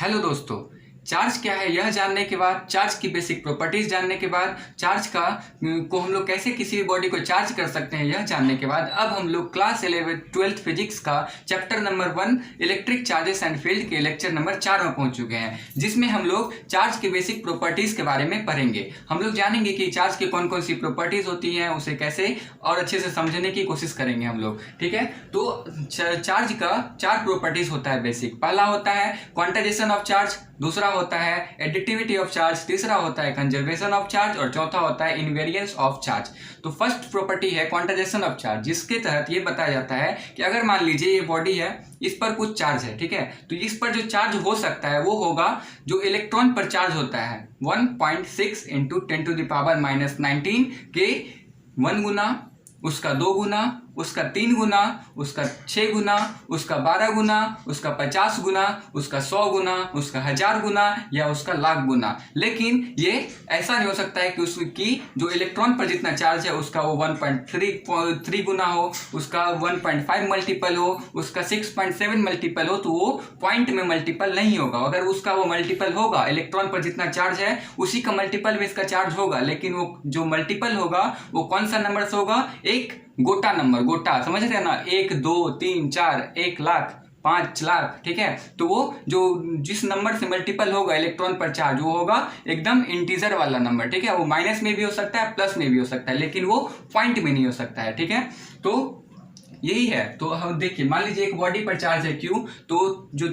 Hello दोस्तों, charge क्या है यह जानने के बाद, चार्ज की बेसिक प्रॉपर्टीज जानने के बाद, चार्ज को हम लोग कैसे किसी भी बॉडी को चार्ज कर सकते हैं यह जानने के बाद, अब हम लोग क्लास 11th-12th फिजिक्स का chapter number 1 electric charges and field के लेक्चर नंबर 4 में पहुंच चुके हैं, जिसमें हम लोग चार्ज की बेसिक प्रॉपर्टीज के बारे में पढ़ेंगे। हम लोग जानेंगे कि चार्ज की कौन कौन सी प्रॉपर्टीज होती हैं, उसे कैसे और अच्छे से समझने की कोशिश करेंगे हम लोग। ठीक है, तो चार्ज का 4 प्रॉपर्टीज होता है बेसिक। पहला होता है क्वांटाइजेशन ऑफ चार्ज, दूसरा होता है एडिटिविटी ऑफ चार्ज, तीसरा होता है कंजर्वेशन ऑफ चार्ज और चौथा होता है इनवेरियंस ऑफ चार्ज। तो फर्स्ट प्रॉपर्टी है क्वांटाइजेशन ऑफ चार्ज, जिसके तहत ये बताया जाता है कि अगर मान लीजिए ये बॉडी है, इस पर कुछ चार्ज है, ठीक है, तो इस पर जो चार्ज हो सकता है वो होगा जो इलेक्ट्रॉन पर चार्ज होता है 1.6 × 10⁻⁻19 के 1 गुना, उसका 2 गुना, उसका 3 गुना, उसका 6 गुना, उसका 12 गुना, उसका 50 गुना, उसका 100 गुना, उसका 1000 गुना या उसका लाख गुना। लेकिन ये ऐसा नहीं हो सकता है कि उसकी जो इलेक्ट्रॉन पर जितना चार्ज है उसका वो 1.3 गुना हो, उसका 1.5 मल्टीपल हो, उसका 6.7 मल्टीपल हो, तो वो पॉइंट में मल्टीपल नहीं होगा। अगर उसका वो मल्टीपल होगा, इलेक्ट्रॉन पर जितना चार्ज है उसी का मल्टीपल में इसका चार्ज होगा, लेकिन वो जो मल्टीपल होगा वो कौन सा नंबर से होगा? एक गोटा नंबर, गोटा समझ रहे हैं ना, 1 2 3 4, 1 लाख, 5 लाख, ठीक है। तो वो जो जिस नंबर से मल्टीपल होगा इलेक्ट्रॉन पर चार्ज वो होगा एकदम इंटीजर वाला नंबर, ठीक है। वो माइनस में भी हो सकता है, प्लस में भी हो सकता है, लेकिन वो पॉइंट में नहीं हो सकता है, ठीक है। तो यही है। तो हम देखिए, मान लीजिए एक बॉडी पर चार्ज है Q, तो जो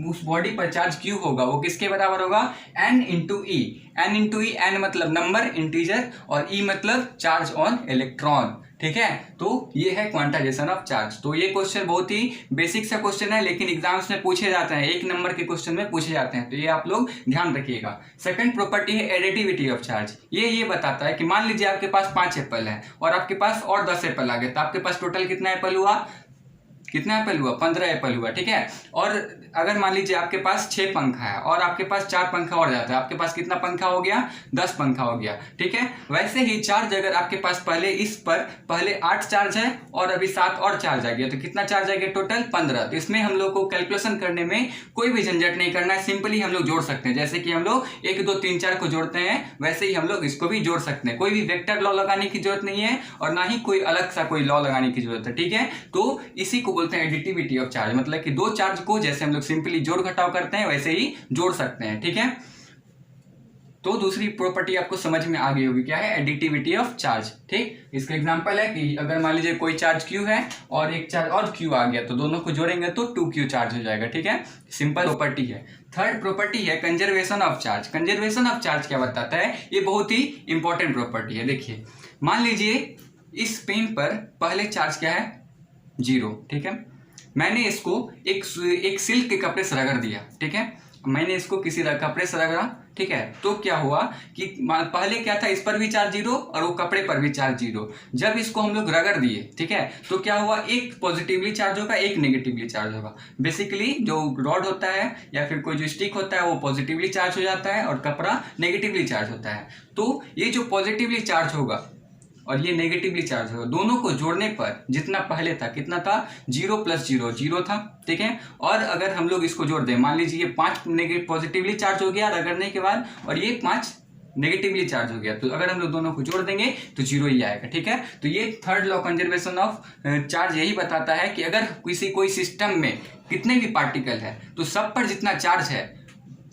उस बॉडी पर चार्ज Q होगा वो किसके बराबर होगा? N × E। N × E, N मतलब नंबर, इंटीजर, और E मतलब चार्ज ऑन इलेक्ट्रॉन, ठीक है। तो ये है क्वांटाइजेशन ऑफ चार्ज। तो ये क्वेश्चन बहुत ही बेसिक सा क्वेश्चन है, लेकिन एग्जाम्स में पूछे जाते हैं, 1 नंबर के क्वेश्चन में पूछे जाते हैं, तो ये आप लोग ध्यान रखिएगा। सेकंड प्रॉपर्टी है एडिटिविटी ऑफ चार्ज। ये बताता है कि मान लीजिए आपके पास 5 एप्पल है और आपके पास और 10 एप्पल आ गए, तो आपके पास टोटल कितना एप्पल हुआ? 15 एप्पल हुआ, ठीक है। और अगर मान लीजिए आपके पास 6 पंखा है और आपके पास 4 पंखा और जाता है, आपके पास कितना पंखा हो गया? 10 पंखा हो गया, ठीक है। वैसे ही चार्ज अगर आपके पास पहले 8 चार्ज है और अभी 7 और चार्ज आ गया, तो कितना चार्ज आ गया टोटल? 15। तो इसमें हम लोग को कैलकुलेशन करने में कोई भी झंझट नहीं करना है, सिंपली हम लोग जोड़ सकते हैं। जैसे कि हम लोग 1 2 3 4 को जोड़ते हैं, वैसे ही हम लोग इसको भी जोड़ सकते हैं। कोई भी वेक्टर लॉ लगाने की जरूरत नहीं है और ना ही कोई अलग सा कोई लॉ लगाने की जरूरत है, ठीक है। तो इसी को बोलते हैं एडिटिविटी ऑफ चार्ज, मतलब कि 2 चार्ज को जैसे हम लोग सिंपली जोड़ घटाव करते हैं वैसे ही जोड़ सकते हैं, ठीक है। तो दूसरी प्रॉपर्टी आपको समझ में आ गई होगी, क्या है? एडिटिविटी ऑफ चार्ज, ठीक। इसका एग्जांपल है कि अगर मान लीजिए कोई चार्ज Q है और एक चार्ज और Q आ गया, तो दोनों को जोड़ेंगे तो 2Q चार्ज हो जाएगा, ठीक है। सिंपल प्रॉपर्टी है। थर्ड प्रॉपर्टी है conservation of charge. Conservation of charge क्या बताता है? ये बहुत ही इंपॉर्टेंट प्रॉपर्टी है। देखिए, मान लीजिए इस पेन पर पहले चार्ज क्या है? 0, ठीक है। मैंने इसको एक सिल्क के कपड़े से रगड़ दिया, ठीक है। मैंने इसको किसी कपड़े से रगड़ा, ठीक है। तो क्या हुआ कि पहले क्या था, इस पर भी चार्ज 0 और वो कपड़े पर भी चार्ज 0। जब इसको हम लोग रगड़ दिए, ठीक है, तो क्या हुआ? एक पॉजिटिवली चार्ज होगा, एक नेगेटिवली चार्ज होगा। बेसिकली जो रॉड होता है या फिर कोई जो स्टिक होता है वो पॉजिटिवली चार्ज हो जाता है और कपड़ा नेगेटिवली चार्ज होता है। तो ये जो पॉजिटिवली चार्ज होगा और ये नेगेटिवली चार्ज होगा, दोनों को जोड़ने पर जितना पहले था, कितना था? 0 + 0 0 था, ठीक है। और अगर हम लोग इसको जोड़ दें, मान लीजिए ये 5 पॉजिटिवली चार्ज हो गया रगड़ने के बाद और ये 5 नेगेटिवली चार्ज हो गया, तो अगर हम लोग दोनों को जोड़ देंगे तो 0 ही आएगा, ठीक है। तो ये third law conservation of charge यही बताता है कि अगर कोई सिस्टम में कितने भी पार्टिकल है तो सब पर जितना चार्ज है,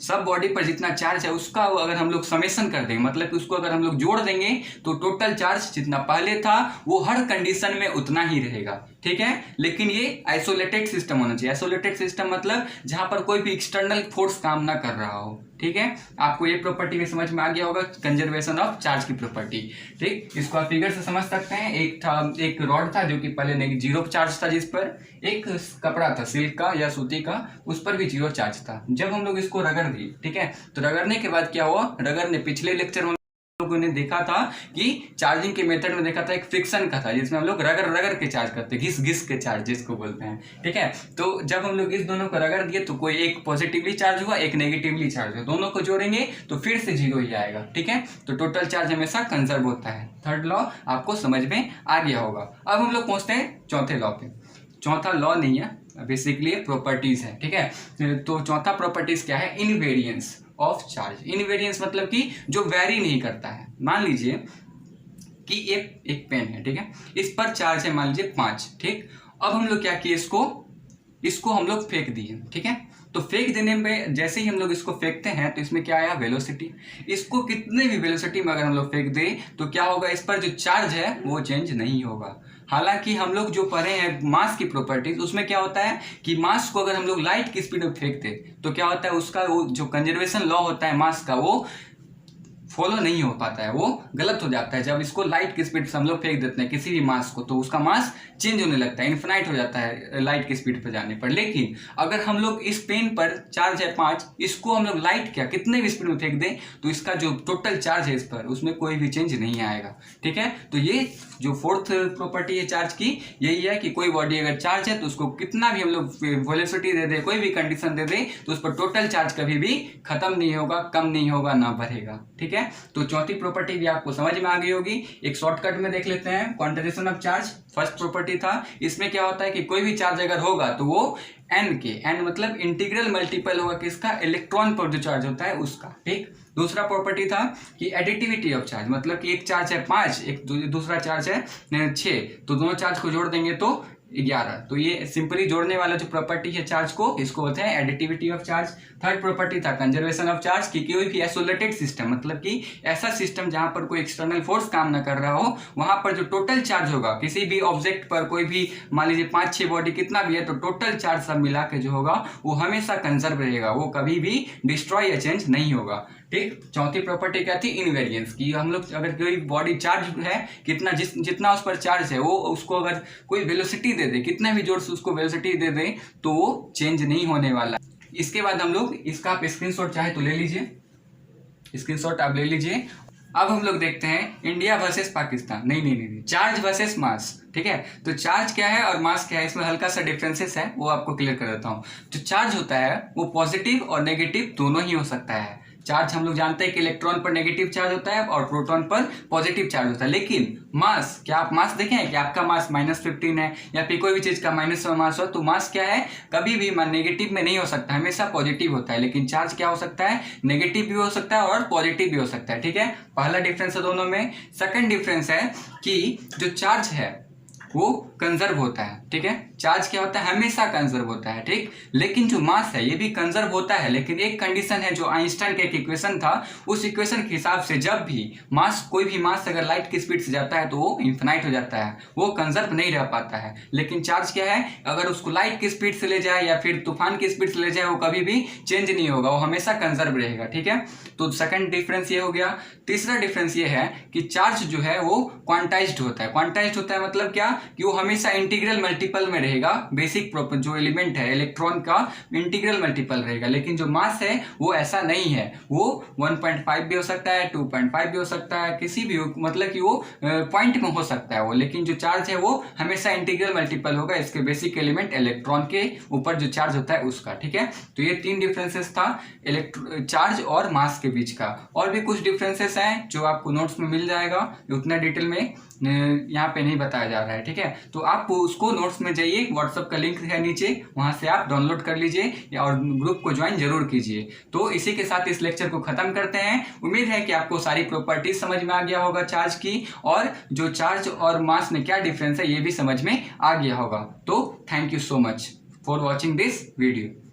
सब बॉडी पर जितना चार्ज है उसका अगर हम लोग समेशन कर देंगे, मतलब कि उसको अगर हम लोग जोड़ देंगे तो टोटल चार्ज जितना पहले था वो हर कंडीशन में उतना ही रहेगा, ठीक है। लेकिन ये आइसोलेटेड सिस्टम होना चाहिए। आइसोलेटेड सिस्टम मतलब जहां पर कोई भी एक्सटर्नल फोर्स काम ना कर रहा हो, ठीक है। आपको ये प्रॉपर्टी में समझ में आ गया होगा, कंजर्वेशन ऑफ चार्ज की प्रॉपर्टी, ठीक। इसको आप फिगर से समझ सकते हैं। एक रॉड था जो कि पहले 0 चार्ज था, जिस पर एक कपड़ा था सिल्क का या सूती का, उस पर भी 0 चार्ज था। जब हम लोग इसको रगड़ दिए, ठीक है, तो रगड़ने के बाद क्या हुआ? रगड़ने पिछले लेक्चर में लोगों ने देखा था कि चार्जिंग के मेथड में देखा था एक फ्रिक्शन का था, जिसमें हम लोग रगड़ के चार्ज करते हैं, घिस के चार्ज जिसको बोलते हैं, ठीक है। तो जब हम लोग इस दोनों को रगड़ दिए तो कोई एक पॉजिटिवली चार्ज हुआ, एक नेगेटिवली चार्ज हुआ, दोनों को जोड़ेंगे तो फिर से 0 ही आएगा, ठीक है। तो टोटल चार्ज हमेशा कंजर्व होता है। थर्ड लॉ आपको समझ में आ गया होगा। अब हम लोग पहुंचते हैं चौथे लॉ पे। चौथा लॉ नहीं है, बेसिकली प्रॉपर्टीज है, ठीक है। तो चौथा प्रॉपर्टीज क्या है, इनवेरियंस ऑफ चार्ज। इनवेरियंस मतलब कि जो वेरी नहीं करता है। मान लीजिए कि एक पेन है, ठीक है, इस पर चार्ज है मान लीजिए 5, ठीक। अब हम लोग क्या किए, इसको हम लोग फेंक दिए, ठीक है। तो फेंक देने में जैसे ही हम लोग इसको फेंकते हैं तो इसमें क्या आया, वेलोसिटी। इसको कितने भी वेलोसिटी में अगर हम लोग फेंक दें तो क्या होगा, इस पर जो चार्ज है वो चेंज नहीं होगा। हालांकि हम लोग जो पढ़े हैं मास की प्रॉपर्टीज, उसमें क्या होता है कि मास को अगर हम लोग लाइट की स्पीड में फेंक दे तो क्या होता है, उसका वो जो कंजर्वेशन लॉ होता है मास का, वो फॉलो नहीं हो पाता है, वो गलत हो जाता है। जब इसको लाइट की स्पीड से हम लोग फेंक देते हैं किसी भी मास को, तो उसका मास चेंज होने लगता है, इन्फिनाइट हो जाता है लाइट की स्पीड पर जाने पर। लेकिन अगर हम लोग इस पेन पर चार्ज है 5, इसको हम लोग लाइट क्या कितने भी स्पीड में फेंक दें तो इसका जो टोटल चार्ज है इस पर, उसमें कोई भी चेंज नहीं आएगा, ठीक है। तो ये जो फोर्थ प्रॉपर्टी है चार्ज की, यही है कि कोई बॉडी अगर चार्ज है तो उसको कितना भी हम लोग वेलोसिटी दे दे, कोई भी कंडीशन दे दे, तो उस पर टोटल चार्ज कभी भी खत्म नहीं होगा, कम नहीं होगा, ना बढ़ेगा, ठीक है। तो चौथी प्रॉपर्टी भी आपको समझ में आ गई होगी। एक शॉर्टकट में देख लेते हैं, quantization of charge first property था। इसमें क्या होता है कि कोई भी चार्ज अगर होगा तो वो एन मतलब इंटीग्रल मल्टीपल होगा किसका, इलेक्ट्रॉन पर जो चार्ज होता है उसका, ठीक। दूसरा प्रॉपर्टी था कि एडिटिविटी ऑफ चार्ज, मतलब कि एक चार्ज है 5, एक दूसरा चार्ज है 6, तो दोनों चार्ज को जोड़ देंगे तो 11। तो ये सिंपली जोड़ने वाला जो प्रॉपर्टी है चार्ज को, इसको बोलते हैं additivity of charge. Third property था कंजर्वेशन ऑफ चार्ज, कि कोई भी आइसोलेटेड सिस्टम, मतलब कि ऐसा सिस्टम जहां पर कोई एक्सटर्नल फोर्स काम ना कर रहा हो, वहां पर जो टोटल चार्ज होगा किसी भी ऑब्जेक्ट पर, कोई भी मान लीजिए 5-6 बॉडी कितना भी है, तो टोटल चार्ज सब मिला के जो होगा वो हमेशा कंजर्व रहेगा, वो कभी भी डिस्ट्रॉय या चेंज नहीं होगा, ठीक। चौथी प्रॉपर्टी क्या थी, इनवेरियंस, की हम लोग अगर कोई बॉडी चार्ज है कितना, जितना उस पर चार्ज है, वो उसको अगर कोई वेलोसिटी दे दे, कितना भी जोर से उसको वेलोसिटी दे दे, तो वो चेंज नहीं होने वाला। इसके बाद हम लोग इसका आप स्क्रीनशॉट चाहे तो ले लीजिए, स्क्रीनशॉट आप ले लीजिए। अब हम लोग देखते हैं इंडिया वर्सेस पाकिस्तान, नहीं, चार्ज वर्सेस मास, ठीक है। तो चार्ज क्या है और मास क्या है, इसमें हल्का सा डिफरेंसेस है, वो आपको क्लियर कर देता हूं। जो चार्ज होता है वो पॉजिटिव और नेगेटिव दोनों ही हो सकता है। चार्ज हम लोग जानते हैं कि इलेक्ट्रॉन पर नेगेटिव चार्ज होता है और प्रोटॉन पर पॉजिटिव चार्ज होता है। लेकिन मास, क्या आप मास देखें हैं कि आपका मास -15 है या फिर कोई भी चीज का -1 मास हो, तो मास क्या है, कभी भी नेगेटिव में नहीं हो सकता, हमेशा पॉजिटिव होता है। लेकिन चार्ज क्या हो सकता है, नेगेटिव भी हो सकता है और पॉजिटिव भी हो सकता है, ठीक है। पहला डिफरेंस है दोनों में। सेकंड डिफरेंस है कि जो चार्ज है वो कंजर्व होता है, ठीक है। चार्ज क्या होता है, हमेशा कंजर्व होता है, ठीक। लेकिन जो मास है ये भी कंजर्व होता है, लेकिन एक कंडीशन है, जो आइंस्टाइन का एक इक्वेशन था, उस इक्वेशन के हिसाब से जब भी मास, कोई भी मास अगर लाइट की स्पीड से जाता है तो वो इन्फिनाइट हो जाता है, वो कंजर्व नहीं रह पाता है। लेकिन चार्ज क्या है, अगर उसको लाइट की स्पीड से ले जाए या फिर तूफान की स्पीड से ले जाए, वो कभी भी चेंज नहीं होगा, वो हमेशा कंजर्व रहेगा, ठीक है। तो सेकंड डिफरेंस ये हो गया। तीसरा डिफरेंस ये है कि चार्ज जो है वो क्वांटाइज्ड होता है। क्वांटाइज्ड होता है मतलब क्या, कि वो हमेशा इंटीग्रल मल्टीपल में रहेगा, बेसिक जो एलिमेंट है इलेक्ट्रॉन का इंटीग्रल मल्टीपल रहेगा। लेकिन जो मास है वो ऐसा नहीं है, वो 1.5 भी हो सकता है, 2.5 भी हो सकता है, किसी भी, मतलब कि वो पॉइंट में हो सकता है वो। लेकिन जो चार्ज है वो हमेशा इंटीग्रल मल्टीपल होगा, इसके बेसिक एलिमेंट इलेक्ट्रॉन के ऊपर जो चार्ज होता है उसका, ठीक है। तो ये 3 डिफरेंसेस था चार्ज और मास के बीच का। और भी कुछ डिफरेंसेस हैं जो आपको नोट्स में मिल जाएगा, उतना डिटेल में यहाँ पे नहीं बताया जा रहा है, ठीक है। तो आप उसको नोट्स में जाइए, व्हाट्सएप का लिंक है नीचे, वहां से आप डाउनलोड कर लीजिए और ग्रुप को ज्वाइन जरूर कीजिए। तो इसी के साथ इस लेक्चर को खत्म करते हैं। उम्मीद है कि आपको सारी प्रॉपर्टीज समझ में आ गया होगा चार्ज की, और जो चार्ज और मास में क्या डिफरेंस है ये भी समझ में आ गया होगा। तो thank you so much for watching this video.